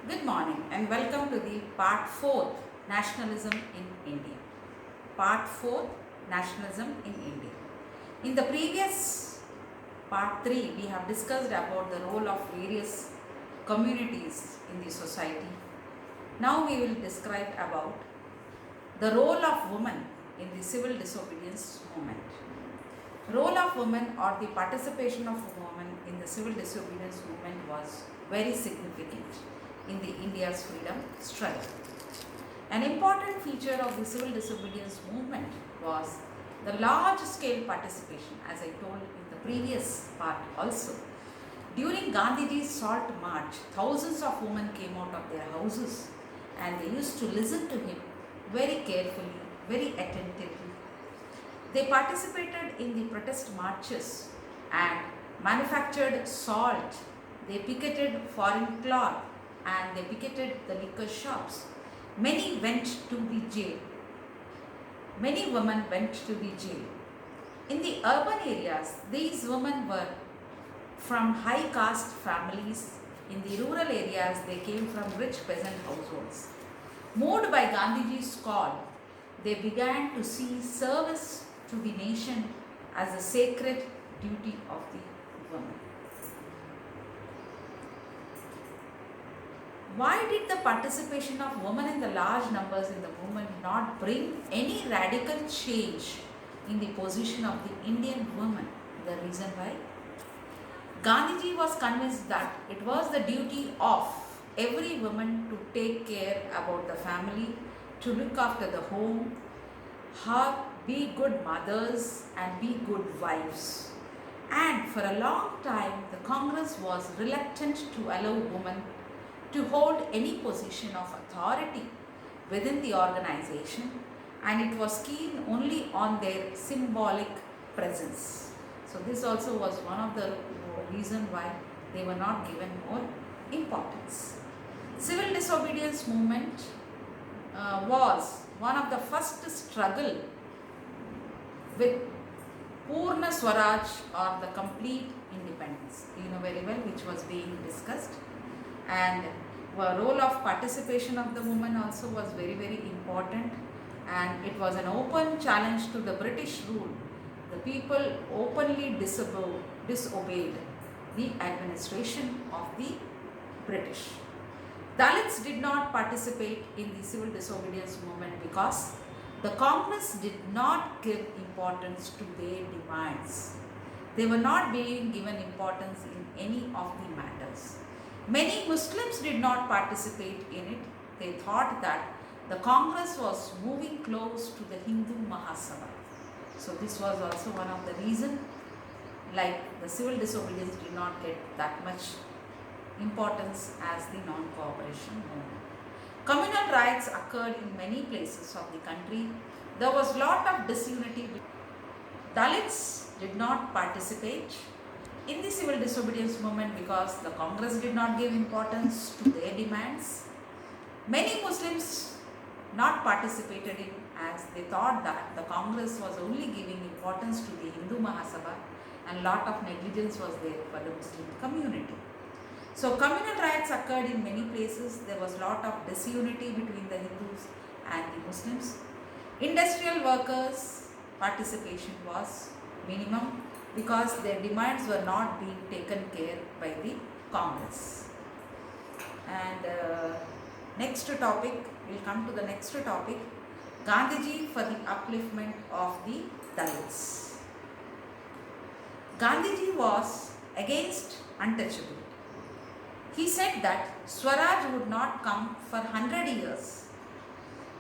Good morning and welcome to the part 4 Nationalism in India. Part 4 Nationalism in India. In the previous part 3 we have discussed about the role of various communities in the society. Now we will describe about the role of women in the civil disobedience movement. Role of women or the participation of women in the civil disobedience movement was very significant in the India's freedom struggle. An important feature of the civil disobedience movement was the large scale participation, as I told in the previous part also. During Gandhiji's Salt March, thousands of women came out of their houses and they used to listen to him very carefully, very attentively. They participated in the protest marches and manufactured salt. They picketed foreign cloth and they picketed the liquor shops. Many went to the jail. Many women went to the jail. In the urban areas, these women were from high caste families. In the rural areas, they came from rich peasant households. Moved by Gandhiji's call, they began to see service to the nation as a sacred duty of the woman. Why did the participation of women in the large numbers in the movement not bring any radical change in the position of the Indian woman? The reason why? Gandhiji was convinced that it was the duty of every woman to take care about the family, to look after the home, be good mothers and be good wives. And for a long time, the Congress was reluctant to allow women to hold any position of authority within the organization, and it was keen only on their symbolic presence. So this also was one of the reason why they were not given more importance. Civil disobedience movement was one of the first struggle with Purna Swaraj or the complete independence. You know very well which was being discussed, and the role of participation of the women also was very important, and it was an open challenge to the British rule. The people openly disobeyed the administration of the British. Dalits did not participate in the civil disobedience movement because the Congress did not give importance to their demands. They were not being given importance in any of the matters. Many Muslims did not participate in it. They thought that the Congress was moving close to the Hindu Mahasabha. So this was also one of the reasons, like the civil disobedience did not get that much importance as the non-cooperation movement. Communal riots occurred in many places of the country. There was lot of disunity. Dalits did not participate in the civil disobedience movement because the Congress did not give importance to their demands. Many Muslims not participated in as they thought that the Congress was only giving importance to the Hindu Mahasabha and lot of negligence was there for the Muslim community. So communal riots occurred in many places. There was lot of disunity between the Hindus and the Muslims. Industrial workers' participation was minimum because their demands were not being taken care by the Congress. And next topic, we'll come to the next topic, Gandhiji for the upliftment of the Dalits. Gandhiji was against untouchability. He said that Swaraj would not come for 100 years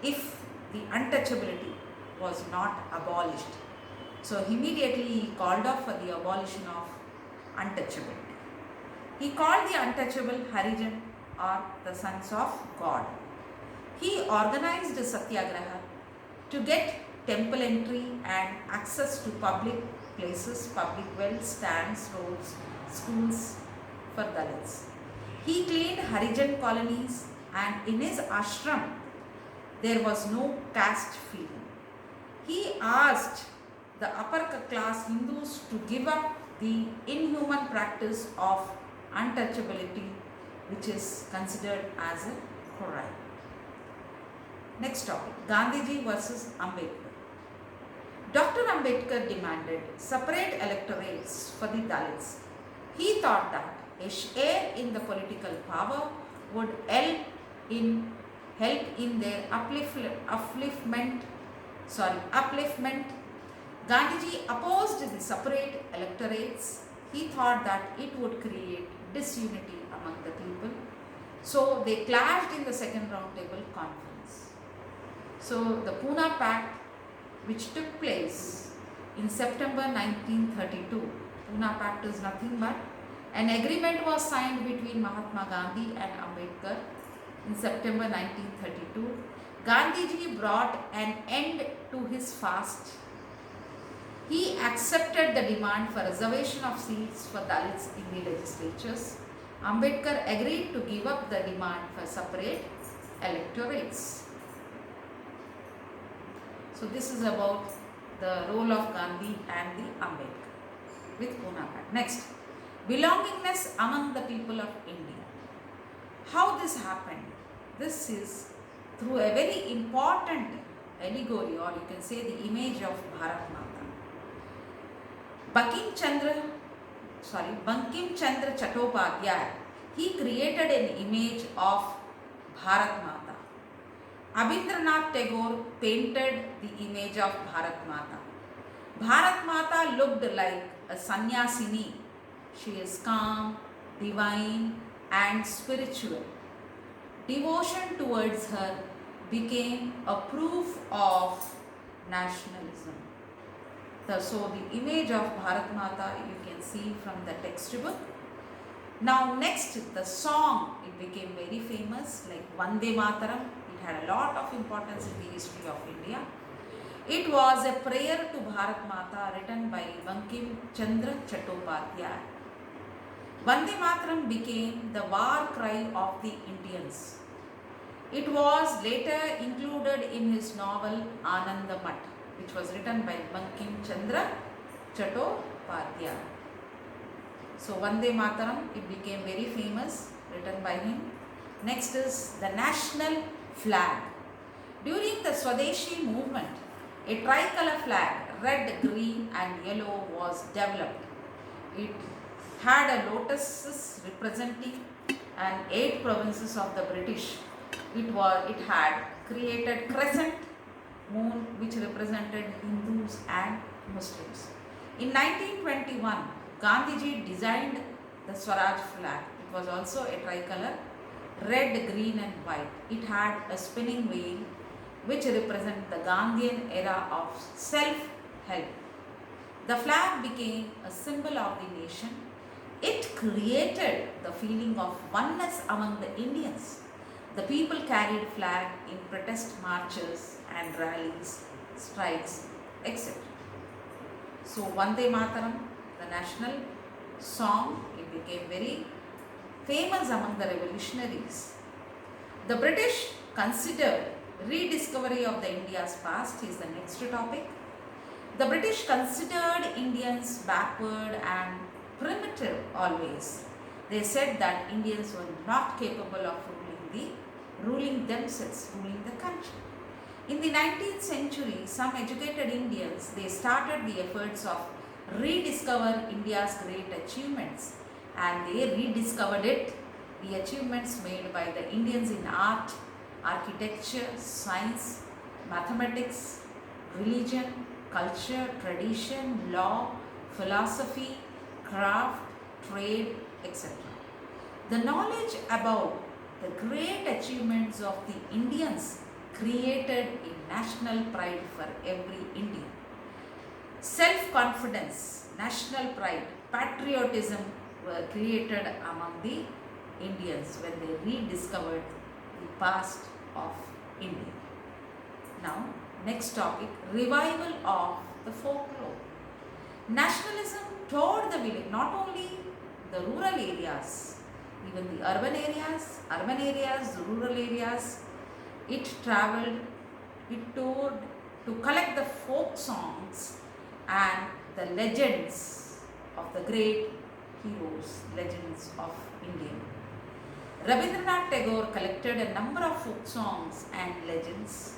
if the untouchability was not abolished. So immediately he called off for the abolition of untouchability. He called the untouchable Harijan or the sons of God. He organized a satyagraha to get temple entry and access to public places, public wells, stands, roads, schools for Dalits. He cleaned Harijan colonies, and in his ashram there was no caste feeling. He asked the upper class Hindus to give up the inhuman practice of untouchability which is considered as a crime. Next topic, Gandhiji versus Ambedkar. Dr. Ambedkar demanded separate electorates for the Dalits. He thought that a share in the political power would help in their upliftment. Gandhiji opposed the separate electorates. He thought that it would create disunity among the people. So they clashed in the second roundtable conference. So the Pune Pact, which took place in September 1932, Pune Pact is nothing but an agreement was signed between Mahatma Gandhi and Ambedkar in September 1932. Gandhiji brought an end to his fast. He accepted the demand for reservation of seats for Dalits in the legislatures. Ambedkar agreed to give up the demand for separate electorates. So this is about the role of Gandhi and the Ambedkar with Pune Pact. Next, belongingness among the people of India. How this happened? This is through a very important allegory, or you can say the image of Bharat Mata. Bankim Chandra Chattopadhyay, he created an image of Bharat Mata. Abhindranath Tagore painted the image of Bharat Mata. Bharat Mata looked like a sannyasini. She is calm, divine and spiritual. Devotion towards her became a proof of nationalism. So the image of Bharat Mata you can see from the textbook. Now next, the song, it became very famous, like Vande Mataram. It had a lot of importance in the history of India. It was a prayer to Bharat Mata written by Bankim Chandra Chattopadhyay. Vande Mataram became the war cry of the Indians. It was later included in his novel Anandamath, which was written by Bankim Chandra Chattopadhyay. So Vande Mataram, it became very famous, written by him. Next is the national flag. During the Swadeshi movement, a tricolor flag, red, green and yellow, was developed. It had a lotus representing and 8 provinces of the British. It had created crescent moon which represented Hindus and Muslims. In 1921, Gandhiji designed the Swaraj flag. It was also a tricolor, red, green and white. It had a spinning wheel which represented the Gandhian era of self-help. The flag became a symbol of the nation. It created the feeling of oneness among the Indians. The people carried flag in protest marches and rallies, strikes, etc. So Vande Mataram, the national song, it became very famous among the revolutionaries. The British considered rediscovery of the India's past is the next topic. The British considered Indians backward and primitive always. They said that Indians were not capable of ruling themselves, ruling the country. In the 19th century, some educated Indians, they started the efforts of rediscover India's great achievements, and they rediscovered it, the achievements made by the Indians in art, architecture, science, mathematics, religion, culture, tradition, law, philosophy, craft, trade, etc. The knowledge about the great achievements of the Indians created a national pride for every Indian. Self-confidence, national pride, patriotism were created among the Indians when they rediscovered the past of India. Now, next topic, revival of the folklore. Nationalism toured the village, not only the rural areas, even the urban areas, the rural areas. It traveled, it toured to collect the folk songs and the legends of the great heroes, legends of India. Rabindranath Tagore collected a number of folk songs and legends.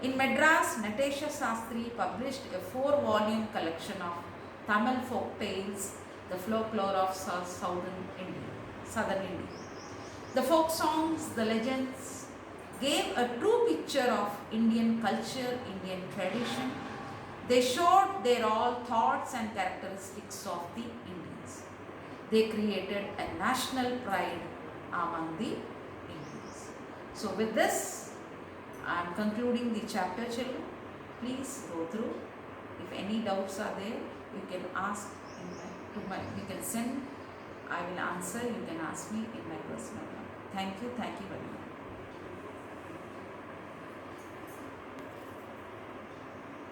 In Madras, Natasha Sastry published a 4-volume collection of Tamil folk tales, the folklore of southern India. The folk songs, the legends, gave a true picture of Indian culture, Indian tradition. They showed their all thoughts and characteristics of the Indians. They created a national pride among the Indians. So with this, I am concluding the chapter, children. Please go through. If any doubts are there, you can ask you can send. I will answer. You can ask me in my personal number. Thank you very much.